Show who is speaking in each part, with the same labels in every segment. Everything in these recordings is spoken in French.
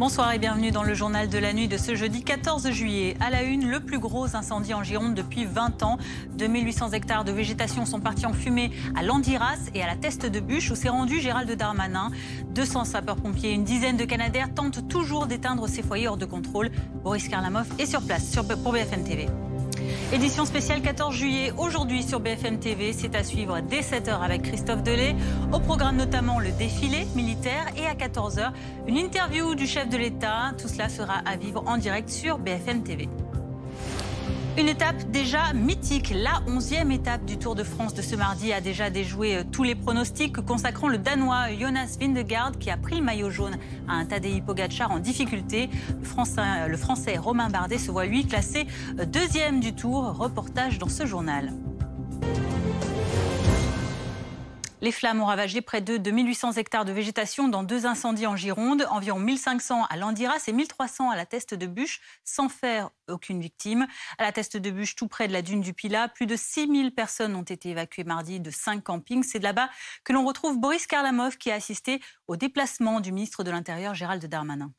Speaker 1: Bonsoir et bienvenue dans le journal de la nuit de ce jeudi 14 juillet. À la une, le plus gros incendie en Gironde depuis 20 ans. 2800 hectares de végétation sont partis en fumée à Landiras et à la Teste de Buch où s'est rendu Gérald Darmanin. 200 sapeurs-pompiers et une dizaine de Canadaires tentent toujours d'éteindre ces foyers hors de contrôle. Boris Karlamov est sur place pour BFM TV. Édition spéciale 14 juillet, aujourd'hui sur BFM TV, c'est à suivre dès 7h avec Christophe Delay. Au programme notamment le défilé militaire et à 14h, une interview du chef de l'État. Tout cela sera à vivre en direct sur BFM TV. Une étape déjà mythique, la 11e étape du Tour de France de ce mardi a déjà déjoué tous les pronostics consacrant le Danois Jonas Vingegaard qui a pris le maillot jaune à un Tadej Pogacar en difficulté. Le Français Romain Bardet se voit lui classé deuxième du Tour. Reportage dans ce journal. Les flammes ont ravagé près de 2800 hectares de végétation dans 2 incendies en Gironde, environ 1500 à Landiras et 1300 à la Teste de Buch, sans faire aucune victime. À la Teste de Buch, tout près de la dune du Pilat, plus de 6000 personnes ont été évacuées mardi de 5 campings. C'est de là-bas que l'on retrouve Boris Karlamov qui a assisté au déplacement du ministre de l'Intérieur Gérald Darmanin.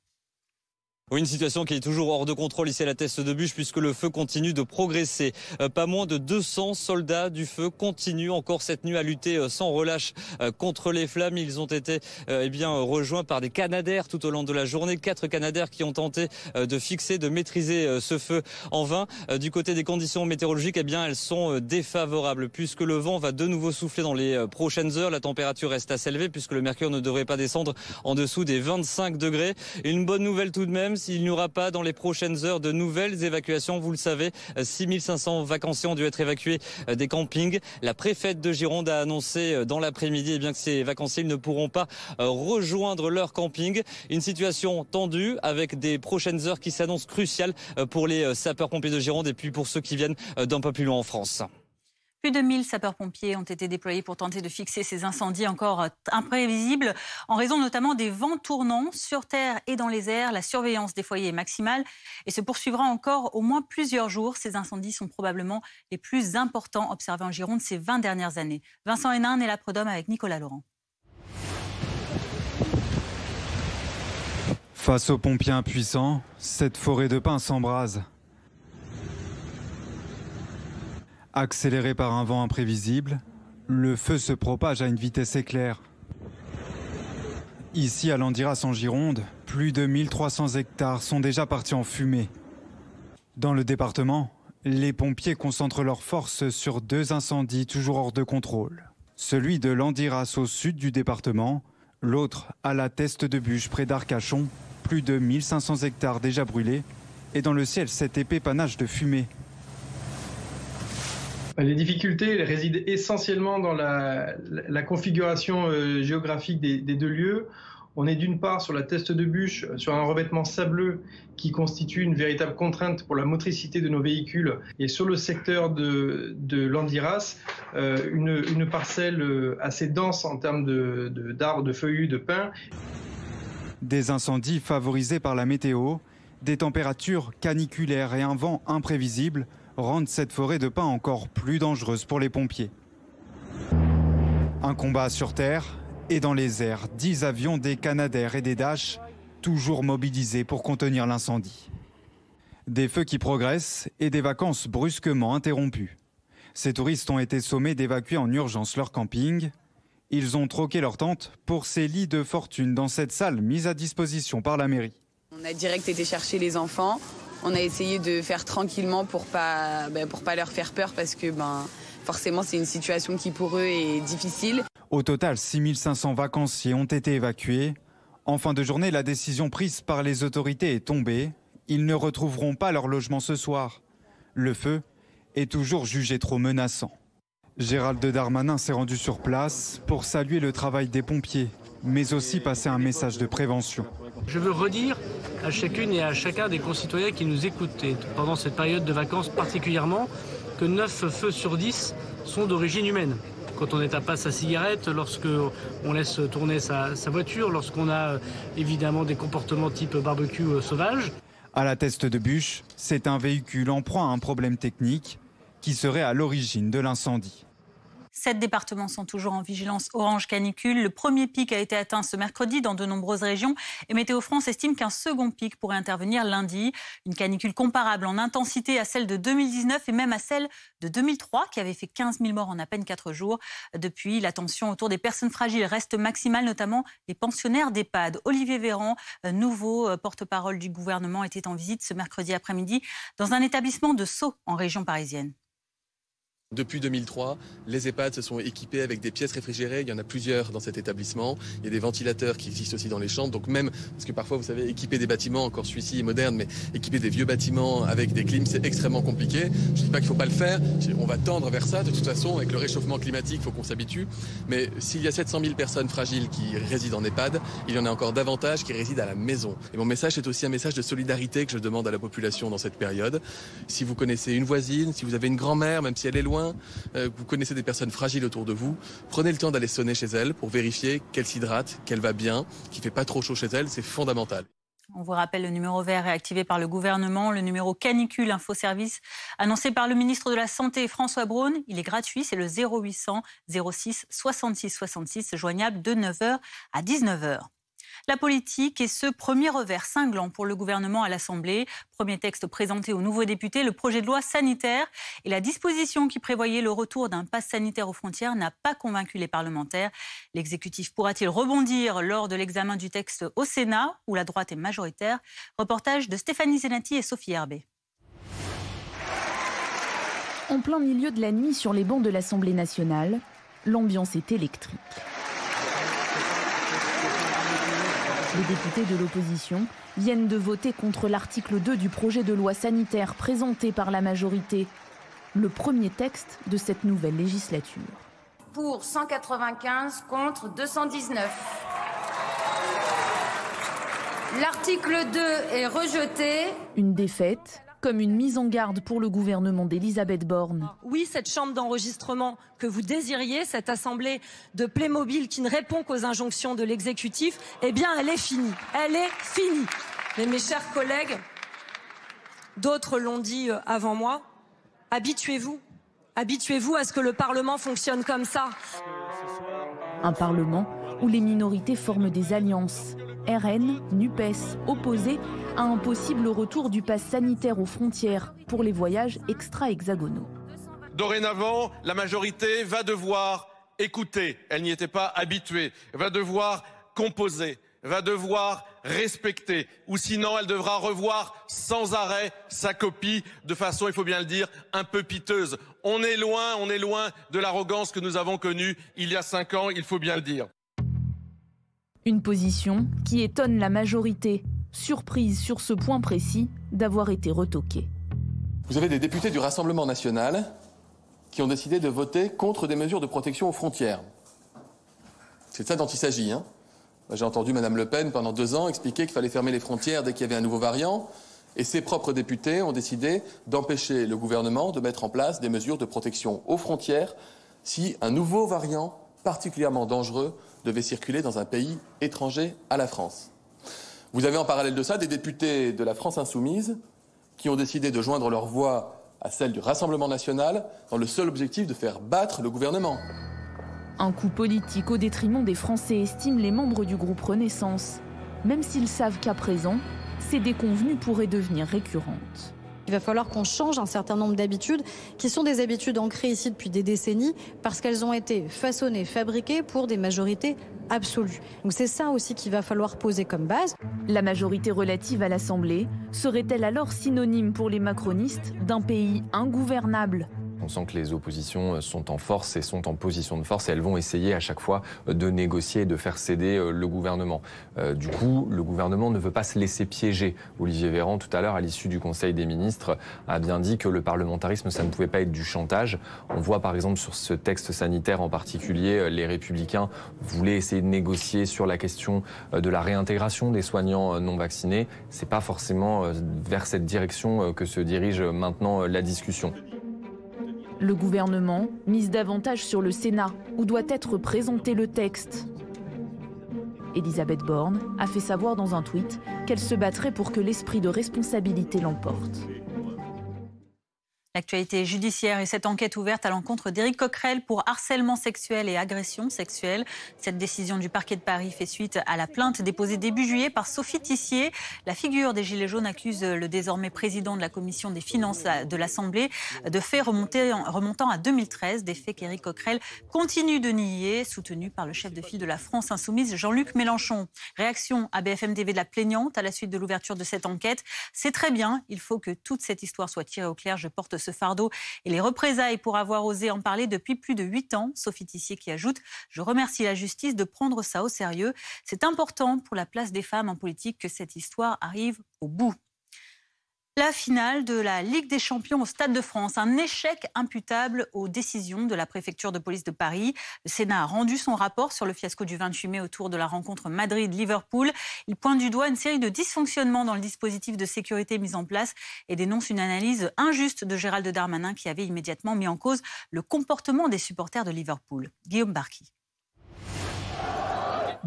Speaker 2: Oui, une situation qui est toujours hors de contrôle ici à la Teste de Buch puisque le feu continue de progresser. Pas moins de 200 soldats du feu continuent encore cette nuit à lutter sans relâche contre les flammes. Ils ont été rejoints par des Canadaires tout au long de la journée. 4 Canadaires qui ont tenté de fixer, de maîtriser ce feu en vain. Du côté des conditions météorologiques, elles sont défavorables puisque le vent va de nouveau souffler dans les prochaines heures. La température reste assez élevée puisque le mercure ne devrait pas descendre en dessous des 25 degrés. Une bonne nouvelle tout de même, s'il n'y aura pas dans les prochaines heures de nouvelles évacuations. Vous le savez, 6500 vacanciers ont dû être évacués des campings. La préfète de Gironde a annoncé dans l'après-midi que ces vacanciers ne pourront pas rejoindre leur camping. Une situation tendue avec des prochaines heures qui s'annoncent cruciales pour les sapeurs-pompiers de Gironde et puis pour ceux qui viennent d'un peu plus loin en France.
Speaker 1: Plus de 1000 sapeurs-pompiers ont été déployés pour tenter de fixer ces incendies encore imprévisibles, en raison notamment des vents tournants sur terre et dans les airs. La surveillance des foyers est maximale et se poursuivra encore au moins plusieurs jours. Ces incendies sont probablement les plus importants observés en Gironde ces 20 dernières années. Vincent Hénin et la Prud'homme avec Nicolas Laurent.
Speaker 3: Face aux pompiers impuissants, cette forêt de pins s'embrase. Accéléré par un vent imprévisible, le feu se propage à une vitesse éclair. Ici, à Landiras en Gironde, plus de 1300 hectares sont déjà partis en fumée. Dans le département, les pompiers concentrent leurs forces sur 2 incendies toujours hors de contrôle. Celui de Landiras au sud du département, l'autre à la Teste de Buch près d'Arcachon, plus de 1500 hectares déjà brûlés, et dans le ciel cet épais panache de fumée.
Speaker 4: Les difficultés résident essentiellement dans la configuration géographique des 2 lieux. On est d'une part sur la Teste de Buch, sur un revêtement sableux qui constitue une véritable contrainte pour la motricité de nos véhicules. Et sur le secteur de Landiras, une parcelle assez dense en termes d'arbres, de feuillus, de pins.
Speaker 3: Des incendies favorisés par la météo, des températures caniculaires et un vent imprévisible rendent cette forêt de pins encore plus dangereuse pour les pompiers. Un combat sur terre et dans les airs, 10 avions, des Canadaires et des Dash, toujours mobilisés pour contenir l'incendie. Des feux qui progressent et des vacances brusquement interrompues. Ces touristes ont été sommés d'évacuer en urgence leur camping. Ils ont troqué leur tente pour ces lits de fortune dans cette salle mise à disposition par la mairie.
Speaker 5: On a direct été chercher les enfants. On a essayé de faire tranquillement pour pas leur faire peur parce que forcément c'est une situation qui pour eux est difficile.
Speaker 3: Au total, 6500 vacanciers ont été évacués. En fin de journée, la décision prise par les autorités est tombée. Ils ne retrouveront pas leur logement ce soir. Le feu est toujours jugé trop menaçant. Gérald Darmanin s'est rendu sur place pour saluer le travail des pompiers, mais aussi passer un message de prévention.
Speaker 6: Je veux redire à chacune et à chacun des concitoyens qui nous écoutent, et pendant cette période de vacances particulièrement, que 9 feux sur 10 sont d'origine humaine. Quand on éteint pas sa cigarette, lorsqu'on laisse tourner sa voiture, lorsqu'on a évidemment des comportements type barbecue sauvage.
Speaker 3: À la Teste de Buch, c'est un véhicule en proie à un problème technique qui serait à l'origine de l'incendie.
Speaker 1: 7 départements sont toujours en vigilance orange canicule. Le premier pic a été atteint ce mercredi dans de nombreuses régions et Météo France estime qu'un second pic pourrait intervenir lundi. Une canicule comparable en intensité à celle de 2019 et même à celle de 2003 qui avait fait 15 000 morts en à peine 4 jours. Depuis, la tension autour des personnes fragiles reste maximale, notamment les pensionnaires d'EHPAD. Olivier Véran, nouveau porte-parole du gouvernement, était en visite ce mercredi après-midi dans un établissement de Sceaux en région parisienne.
Speaker 7: Depuis 2003, les EHPAD se sont équipés avec des pièces réfrigérées. Il y en a plusieurs dans cet établissement. Il y a des ventilateurs qui existent aussi dans les chambres. Donc même, parce que parfois, vous savez, équiper des bâtiments, encore celui-ci est moderne, mais équiper des vieux bâtiments avec des clims, c'est extrêmement compliqué. Je ne dis pas qu'il ne faut pas le faire. On va tendre vers ça. De toute façon, avec le réchauffement climatique, il faut qu'on s'habitue. Mais s'il y a 700 000 personnes fragiles qui résident en EHPAD, il y en a encore davantage qui résident à la maison. Et mon message, c'est aussi un message de solidarité que je demande à la population dans cette période. Si vous connaissez une voisine, si vous avez une grand-mère, même si elle est loin, vous connaissez des personnes fragiles autour de vous, prenez le temps d'aller sonner chez elle pour vérifier qu'elle s'hydrate, qu'elle va bien, qu'il ne fait pas trop chaud chez elle, c'est fondamental.
Speaker 1: On vous rappelle le numéro vert réactivé par le gouvernement, le numéro canicule infoservice annoncé par le ministre de la Santé François Braun. Il est gratuit, c'est le 0800 06 66 66, joignable de 9h à 19h. La politique et ce premier revers cinglant pour le gouvernement à l'Assemblée. Premier texte présenté aux nouveaux députés, le projet de loi sanitaire. Et la disposition qui prévoyait le retour d'un pass sanitaire aux frontières n'a pas convaincu les parlementaires. L'exécutif pourra-t-il rebondir lors de l'examen du texte au Sénat, où la droite est majoritaire? Reportage de Stéphanie Zenati et Sophie Herbet.
Speaker 8: En plein milieu de la nuit sur les bancs de l'Assemblée nationale, l'ambiance est électrique. Les députés de l'opposition viennent de voter contre l'article 2 du projet de loi sanitaire présenté par la majorité, le premier texte de cette nouvelle législature.
Speaker 9: Pour 195 contre 219. L'article 2 est rejeté.
Speaker 8: Une défaite, comme une mise en garde pour le gouvernement d'Elisabeth Borne.
Speaker 10: Oui, cette chambre d'enregistrement que vous désiriez, cette assemblée de Playmobil qui ne répond qu'aux injonctions de l'exécutif, eh bien, elle est finie. Elle est finie. Mais mes chers collègues, d'autres l'ont dit avant moi, habituez-vous. Habituez-vous à ce que le Parlement fonctionne comme ça.
Speaker 8: Un Parlement où les minorités forment des alliances. RN, NUPES, opposés à un possible retour du pass sanitaire aux frontières pour les voyages extra-hexagonaux.
Speaker 11: Dorénavant, la majorité va devoir écouter, elle n'y était pas habituée, va devoir composer, va devoir respecter, ou sinon elle devra revoir sans arrêt sa copie de façon, il faut bien le dire, un peu piteuse. On est loin de l'arrogance que nous avons connue il y a 5 ans, il faut bien le dire.
Speaker 8: Une position qui étonne la majorité, surprise sur ce point précis d'avoir été retoquée.
Speaker 7: Vous avez des députés du Rassemblement national qui ont décidé de voter contre des mesures de protection aux frontières. C'est de ça dont il s'agit. J'ai entendu Mme Le Pen pendant 2 ans expliquer qu'il fallait fermer les frontières dès qu'il y avait un nouveau variant. Et ses propres députés ont décidé d'empêcher le gouvernement de mettre en place des mesures de protection aux frontières si un nouveau variant particulièrement dangereux devait circuler dans un pays étranger à la France. Vous avez en parallèle de ça des députés de la France insoumise qui ont décidé de joindre leur voix à celle du Rassemblement national dans le seul objectif de faire battre le gouvernement.
Speaker 8: Un coup politique au détriment des Français, estiment les membres du groupe Renaissance, même s'ils savent qu'à présent, ces déconvenues pourraient devenir récurrentes.
Speaker 12: Il va falloir qu'on change un certain nombre d'habitudes qui sont des habitudes ancrées ici depuis des décennies parce qu'elles ont été façonnées, fabriquées pour des majorités absolues. Donc c'est ça aussi qu'il va falloir poser comme base.
Speaker 8: La majorité relative à l'Assemblée serait-elle alors synonyme pour les macronistes d'un pays ingouvernable ?
Speaker 13: On sent que les oppositions sont en force et sont en position de force et elles vont essayer à chaque fois de négocier et de faire céder le gouvernement. Du coup, le gouvernement ne veut pas se laisser piéger. Olivier Véran, tout à l'heure, à l'issue du Conseil des ministres, a bien dit que le parlementarisme, ça ne pouvait pas être du chantage. On voit par exemple sur ce texte sanitaire en particulier, les Républicains voulaient essayer de négocier sur la question de la réintégration des soignants non vaccinés. C'est pas forcément vers cette direction que se dirige maintenant la discussion.
Speaker 8: Le gouvernement mise davantage sur le Sénat, où doit être présenté le texte. Elisabeth Borne a fait savoir dans un tweet qu'elle se battrait pour que l'esprit de responsabilité l'emporte.
Speaker 1: L'actualité judiciaire et cette enquête ouverte à l'encontre d'Éric Coquerel pour harcèlement sexuel et agression sexuelle. Cette décision du parquet de Paris fait suite à la plainte déposée début juillet par Sophie Tissier. La figure des Gilets jaunes accuse le désormais président de la commission des finances de l'Assemblée de faits remontant à 2013, des faits qu'Éric Coquerel continue de nier, soutenu par le chef de file de la France insoumise, Jean-Luc Mélenchon. Réaction à BFM TV de la plaignante à la suite de l'ouverture de cette enquête. C'est très bien, il faut que toute cette histoire soit tirée au clair. Je porte ce fardeau et les représailles pour avoir osé en parler depuis plus de 8 ans. Sophie Tissier qui ajoute « Je remercie la justice de prendre ça au sérieux. C'est important pour la place des femmes en politique que cette histoire arrive au bout ». La finale de la Ligue des Champions au Stade de France, un échec imputable aux décisions de la préfecture de police de Paris. Le Sénat a rendu son rapport sur le fiasco du 28 mai autour de la rencontre Madrid-Liverpool. Il pointe du doigt une série de dysfonctionnements dans le dispositif de sécurité mis en place et dénonce une analyse injuste de Gérald Darmanin qui avait immédiatement mis en cause le comportement des supporters de Liverpool. Guillaume Barki.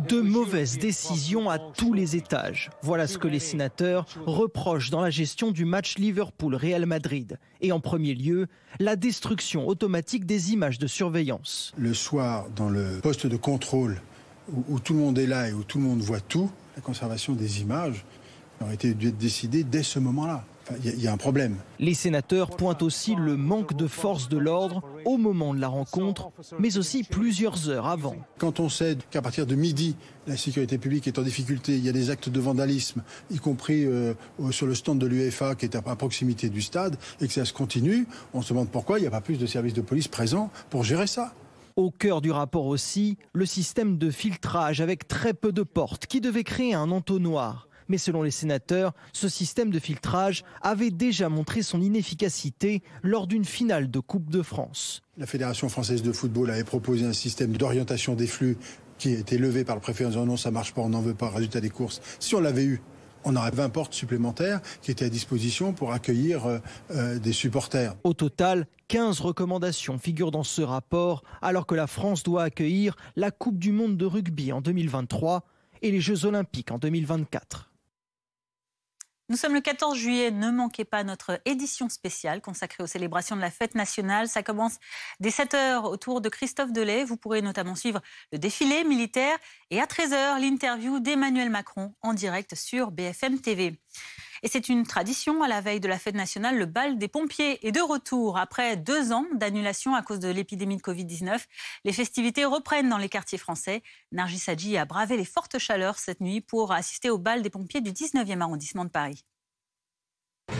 Speaker 14: De mauvaises décisions à tous les étages. Voilà ce que les sénateurs reprochent dans la gestion du match Liverpool-Real Madrid. Et en premier lieu, la destruction automatique des images de surveillance.
Speaker 15: Le soir, dans le poste de contrôle, où tout le monde est là et où tout le monde voit tout, la conservation des images aurait été décidée dès ce moment-là. Il y a un problème.
Speaker 14: Les sénateurs pointent aussi le manque de force de l'ordre au moment de la rencontre, mais aussi plusieurs heures avant.
Speaker 15: Quand on sait qu'à partir de midi, la sécurité publique est en difficulté, il y a des actes de vandalisme, y compris sur le stand de l'UEFA qui est à proximité du stade, et que ça se continue, on se demande pourquoi il n'y a pas plus de services de police présents pour gérer ça.
Speaker 14: Au cœur du rapport aussi, le système de filtrage avec très peu de portes qui devait créer un entonnoir. Mais selon les sénateurs, ce système de filtrage avait déjà montré son inefficacité lors d'une finale de Coupe de France.
Speaker 15: La Fédération française de football avait proposé un système d'orientation des flux qui a été levé par le préfet en disant non, ça marche pas, on n'en veut pas, résultat des courses. Si on l'avait eu, on aurait 20 portes supplémentaires qui étaient à disposition pour accueillir des supporters.
Speaker 14: Au total, 15 recommandations figurent dans ce rapport, alors que la France doit accueillir la Coupe du Monde de rugby en 2023 et les Jeux Olympiques en 2024.
Speaker 1: Nous sommes le 14 juillet, ne manquez pas notre édition spéciale consacrée aux célébrations de la fête nationale. Ça commence dès 7h autour de Christophe Delay. Vous pourrez notamment suivre le défilé militaire et à 13h, l'interview d'Emmanuel Macron en direct sur BFM TV. Et c'est une tradition, à la veille de la fête nationale, le bal des pompiers est de retour. Après 2 ans d'annulation à cause de l'épidémie de Covid-19, les festivités reprennent dans les quartiers français. Nargis Hadji a bravé les fortes chaleurs cette nuit pour assister au bal des pompiers du 19e arrondissement de Paris.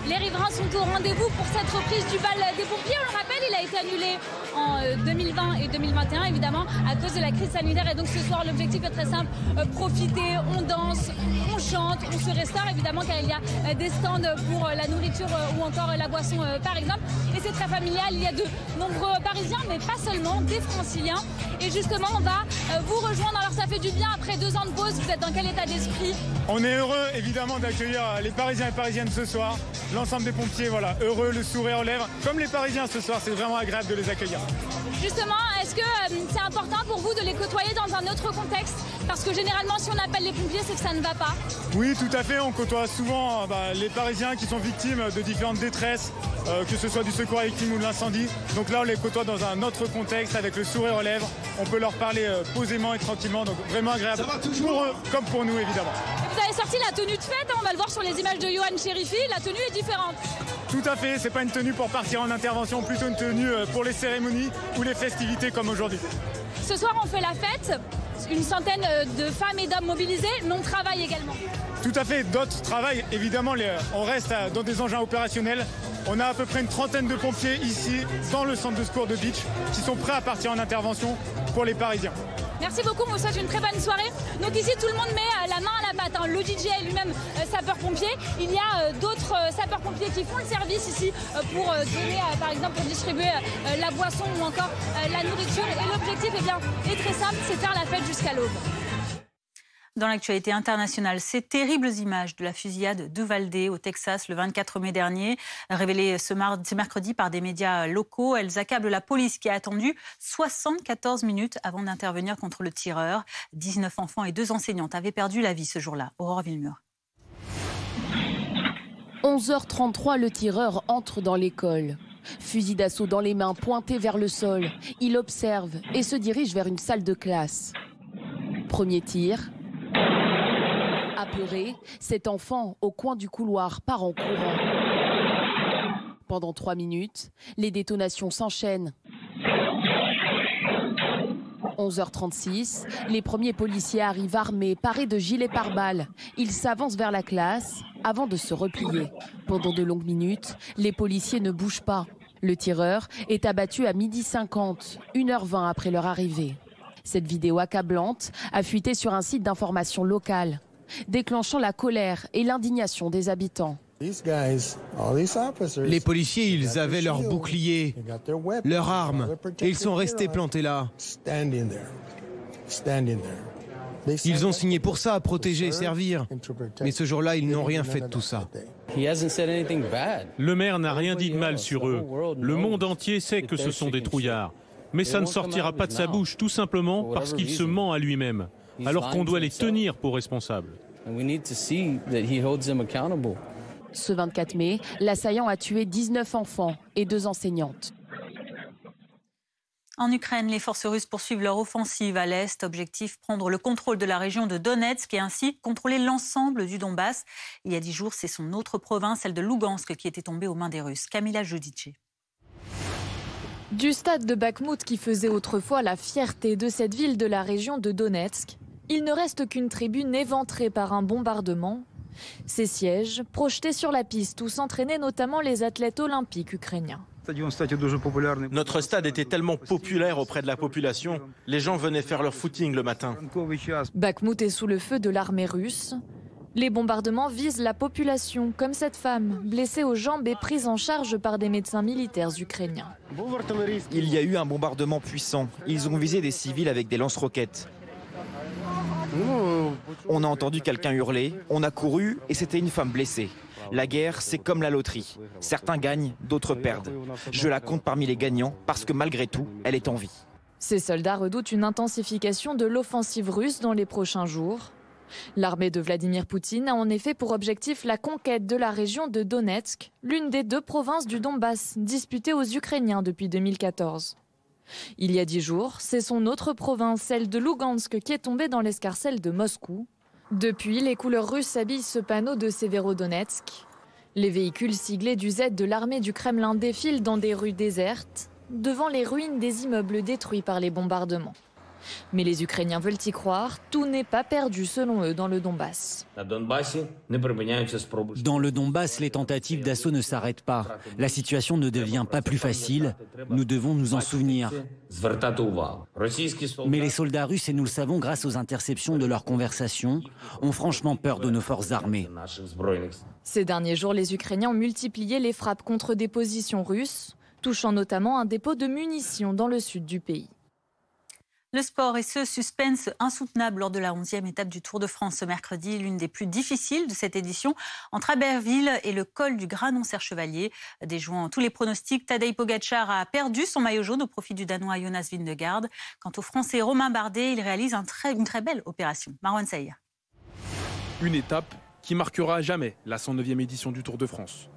Speaker 16: Les riverains sont au rendez-vous pour cette reprise du bal des pompiers. On le rappelle, il a été annulé en 2020 et 2021, évidemment, à cause de la crise sanitaire. Et donc ce soir, l'objectif est très simple, profiter, on danse, on chante, on se restaure, évidemment, car il y a des stands pour la nourriture ou encore la boisson, par exemple. Et c'est très familial, il y a de nombreux Parisiens, mais pas seulement, des Franciliens. Et justement, on va vous rejoindre. Alors ça fait du bien, après 2 ans de pause, vous êtes dans quel état d'esprit?
Speaker 17: On est heureux, évidemment, d'accueillir les Parisiens et Parisiennes ce soir. L'ensemble des pompiers, voilà, heureux, le sourire aux lèvres. Comme les Parisiens ce soir, c'est vraiment agréable de les accueillir.
Speaker 16: Justement, est-ce que c'est important pour vous de les côtoyer dans un autre contexte? Parce que généralement, si on appelle les pompiers, c'est que ça ne va pas.
Speaker 17: Oui, tout à fait. On côtoie souvent les Parisiens qui sont victimes de différentes détresses, que ce soit du secours à victime ou de l'incendie. Donc là, on les côtoie dans un autre contexte, avec le sourire aux lèvres. On peut leur parler posément et tranquillement, donc vraiment agréable pour eux comme pour nous, évidemment.
Speaker 16: Vous avez sorti la tenue de fête, on va le voir sur les images de Yoann Chérifi, la tenue est différente.
Speaker 17: Tout à fait, c'est pas une tenue pour partir en intervention, plutôt une tenue pour les cérémonies ou les festivités comme aujourd'hui.
Speaker 16: Ce soir, on fait la fête, une centaine de femmes et d'hommes mobilisés, mais on travaille également.
Speaker 17: Tout à fait, d'autres travaillent, évidemment, on reste dans des engins opérationnels. On a à peu près une trentaine de pompiers ici, dans le centre de secours de Beach, qui sont prêts à partir en intervention pour les Parisiens.
Speaker 16: Merci beaucoup, on vous souhaite une très bonne soirée. Donc ici, tout le monde met la main à la pâte. Le DJ est lui-même sapeur-pompier. Il y a d'autres sapeurs-pompiers qui font le service ici pour donner, par exemple, pour distribuer la boisson ou encore la nourriture. Et l'objectif est très simple, c'est faire la fête jusqu'à l'aube.
Speaker 1: Dans l'actualité internationale, ces terribles images de la fusillade d'Uvalde au Texas le 24 mai dernier, révélées ce mercredi par des médias locaux, elles accablent la police qui a attendu 74 minutes avant d'intervenir contre le tireur. 19 enfants et 2 enseignantes avaient perdu la vie ce jour-là. Aurore Villemur.
Speaker 18: 11h33, le tireur entre dans l'école.
Speaker 8: Fusil d'assaut dans les mains, pointé vers le sol. Il observe et se dirige vers une salle de classe. Premier tir. Apeuré, cet enfant, au coin du couloir, part en courant. Pendant 3 minutes, les détonations s'enchaînent. 11h36, les premiers policiers arrivent armés, parés de gilets pare-balles. Ils s'avancent vers la classe avant de se replier. Pendant de longues minutes, les policiers ne bougent pas. Le tireur est abattu à 12h50, 1h20 après leur arrivée. Cette vidéo accablante a fuité sur un site d'information local, déclenchant la colère et l'indignation des habitants.
Speaker 18: Les policiers, ils avaient leurs boucliers, leurs armes, et ils sont restés plantés là. Ils ont signé pour ça, protéger et servir. Mais ce jour-là, ils n'ont rien fait de tout ça.
Speaker 19: Le maire n'a rien dit de mal sur eux. Le monde entier sait que ce sont des trouillards. Mais ça ne sortira pas de sa bouche, tout simplement parce qu'il se ment à lui-même, alors qu'on doit les tenir pour responsables.
Speaker 8: Ce 24 mai, l'assaillant a tué 19 enfants et 2 enseignantes.
Speaker 1: En Ukraine, les forces russes poursuivent leur offensive à l'est. Objectif, prendre le contrôle de la région de Donetsk et ainsi contrôler l'ensemble du Donbass. Il y a 10 jours, c'est son autre province, celle de Lougansk, qui était tombée aux mains des Russes. Kamila Judice.
Speaker 20: Du stade de Bakhmout qui faisait autrefois la fierté de cette ville de la région de Donetsk, il ne reste qu'une tribune éventrée par un bombardement. Ces sièges, projetés sur la piste où s'entraînaient notamment les athlètes olympiques ukrainiens.
Speaker 21: Notre stade était tellement populaire auprès de la population, les gens venaient faire leur footing le matin.
Speaker 20: Bakhmout est sous le feu de l'armée russe. Les bombardements visent la population, comme cette femme, blessée aux jambes et prise en charge par des médecins militaires ukrainiens.
Speaker 22: Il y a eu un bombardement puissant. Ils ont visé des civils avec des lance-roquettes. On a entendu quelqu'un hurler, on a couru et c'était une femme blessée. La guerre, c'est comme la loterie. Certains gagnent, d'autres perdent. Je la compte parmi les gagnants parce que malgré tout, elle est en vie.
Speaker 20: Ces soldats redoutent une intensification de l'offensive russe dans les prochains jours. L'armée de Vladimir Poutine a en effet pour objectif la conquête de la région de Donetsk, l'une des 2 provinces du Donbass disputées aux Ukrainiens depuis 2014. Il y a 10 jours, c'est son autre province, celle de Lougansk, qui est tombée dans l'escarcelle de Moscou. Depuis, les couleurs russes habillent ce panneau de Severodonetsk. Les véhicules siglés du Z de l'armée du Kremlin défilent dans des rues désertes, devant les ruines des immeubles détruits par les bombardements. Mais les Ukrainiens veulent y croire, tout n'est pas perdu selon eux dans le Donbass.
Speaker 23: Dans le Donbass, les tentatives d'assaut ne s'arrêtent pas. La situation ne devient pas plus facile. Nous devons nous en souvenir. Mais les soldats russes, et nous le savons grâce aux interceptions de leurs conversations, ont franchement peur de nos forces armées.
Speaker 20: Ces derniers jours, les Ukrainiens ont multiplié les frappes contre des positions russes, touchant notamment un dépôt de munitions dans le sud du pays.
Speaker 1: Le sport et ce suspense insoutenable lors de la 11e étape du Tour de France ce mercredi, l'une des plus difficiles de cette édition, entre Aberville et le col du Granon-Serre-Chevalier. Déjouant tous les pronostics, Tadej Pogacar a perdu son maillot jaune au profit du Danois Jonas Vingegaard. Quant au Français Romain Bardet, il réalise une très belle opération. Marwan Saïa.
Speaker 24: Une étape qui marquera à jamais la 109e édition du Tour de France.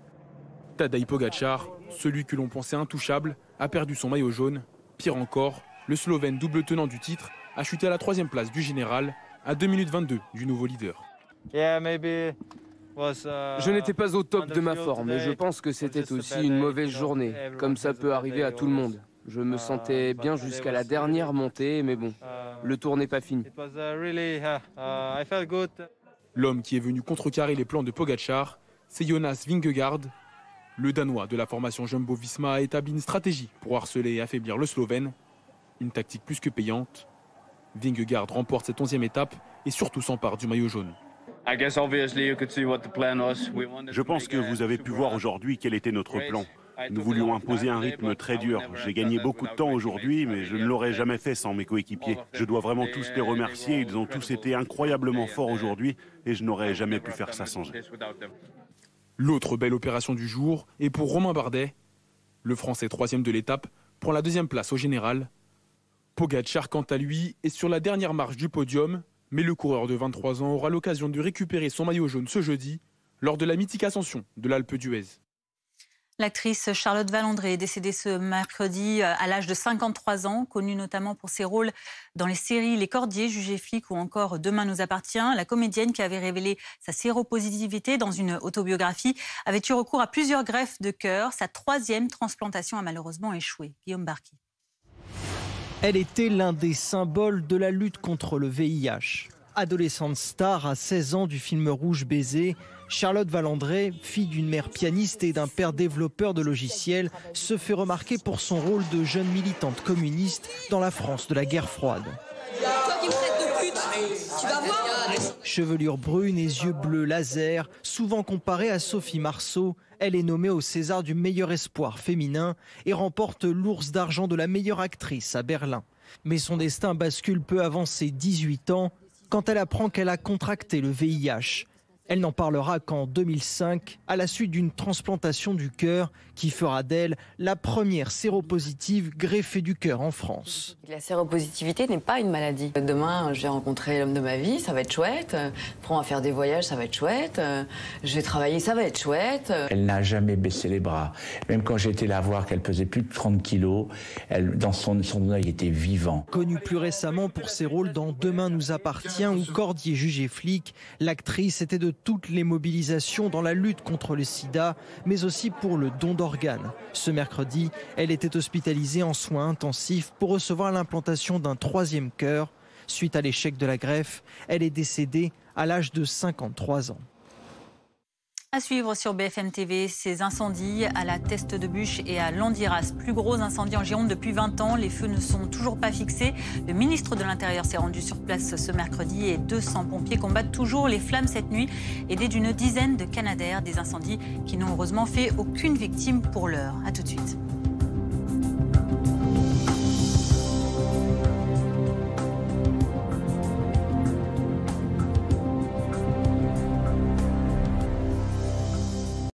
Speaker 24: Tadej Pogacar, celui que l'on pensait intouchable, a perdu son maillot jaune. Pire encore, le Slovène, double tenant du titre, a chuté à la 3e place du général, à 2 minutes 22 du nouveau leader.
Speaker 25: Je n'étais pas au top de ma forme et je pense que c'était aussi une mauvaise journée, comme ça peut arriver à tout le monde. Je me sentais bien jusqu'à la dernière montée, mais bon, le tour n'est pas fini.
Speaker 24: L'homme qui est venu contrecarrer les plans de Pogacar, c'est Jonas Vingegaard. Le Danois de la formation Jumbo-Visma a établi une stratégie pour harceler et affaiblir le Slovène. Une tactique plus que payante. Vingegaard remporte cette 11e étape et surtout s'empare du maillot jaune.
Speaker 26: Je pense que vous avez pu voir aujourd'hui quel était notre plan. Nous voulions imposer un rythme très dur. J'ai gagné beaucoup de temps aujourd'hui, mais je ne l'aurais jamais fait sans mes coéquipiers. Je dois vraiment tous les remercier. Ils ont tous été incroyablement forts aujourd'hui et je n'aurais jamais pu faire ça sans eux.
Speaker 24: L'autre belle opération du jour est pour Romain Bardet. Le Français 3e de l'étape prend la 2e place au général. Pogacar, quant à lui, est sur la dernière marche du podium, mais le coureur de 23 ans aura l'occasion de récupérer son maillot jaune ce jeudi lors de la mythique ascension de l'Alpe d'Huez.
Speaker 1: L'actrice Charlotte Valandré est décédée ce mercredi à l'âge de 53 ans, connue notamment pour ses rôles dans les séries Les Cordiers, Jugés flics ou encore Demain nous appartient. La comédienne qui avait révélé sa séropositivité dans une autobiographie avait eu recours à plusieurs greffes de cœur. Sa 3e transplantation a malheureusement échoué. Guillaume Barki.
Speaker 14: Elle était l'un des symboles de la lutte contre le VIH. Adolescente star à 16 ans du film Rouge Baiser, Charlotte Valandré, fille d'une mère pianiste et d'un père développeur de logiciels, se fait remarquer pour son rôle de jeune militante communiste dans la France de la guerre froide.
Speaker 2: Toi qui me traites de pute, tu vas voir.
Speaker 14: Chevelure brune et yeux bleus laser, souvent comparée à Sophie Marceau, elle est nommée au César du meilleur espoir féminin et remporte l'Ours d'argent de la meilleure actrice à Berlin. Mais son destin bascule peu avant ses 18 ans, quand elle apprend qu'elle a contracté le VIH. Elle n'en parlera qu'en 2005, à la suite d'une transplantation du cœur qui fera d'elle la première séropositive greffée du cœur en France.
Speaker 3: La séropositivité n'est pas une maladie. Demain, je vais rencontrer l'homme de ma vie, ça va être chouette. Après, on va faire des voyages, ça va être chouette. Je vais travailler, ça va être chouette.
Speaker 4: Elle n'a jamais baissé les bras. Même quand j'ai été la voir, qu'elle pesait plus de 30 kilos, dans son œil était vivant.
Speaker 14: Connue plus récemment pour ses rôles dans Demain nous appartient ou Cordier jugé flic, l'actrice était de toutes les mobilisations dans la lutte contre le sida, mais aussi pour le don d'organes. Ce mercredi, elle était hospitalisée en soins intensifs pour recevoir l'implantation d'un 3e cœur. Suite à l'échec de la greffe, elle est décédée à l'âge de 53 ans.
Speaker 1: À suivre sur BFM TV, ces incendies à la Teste de Buch et à Landiras. Plus gros incendie en Gironde depuis 20 ans. Les feux ne sont toujours pas fixés. Le ministre de l'Intérieur s'est rendu sur place ce mercredi et 200 pompiers combattent toujours les flammes cette nuit, aidés d'une dizaine de Canadair. Des incendies qui n'ont heureusement fait aucune victime pour l'heure. A tout de suite.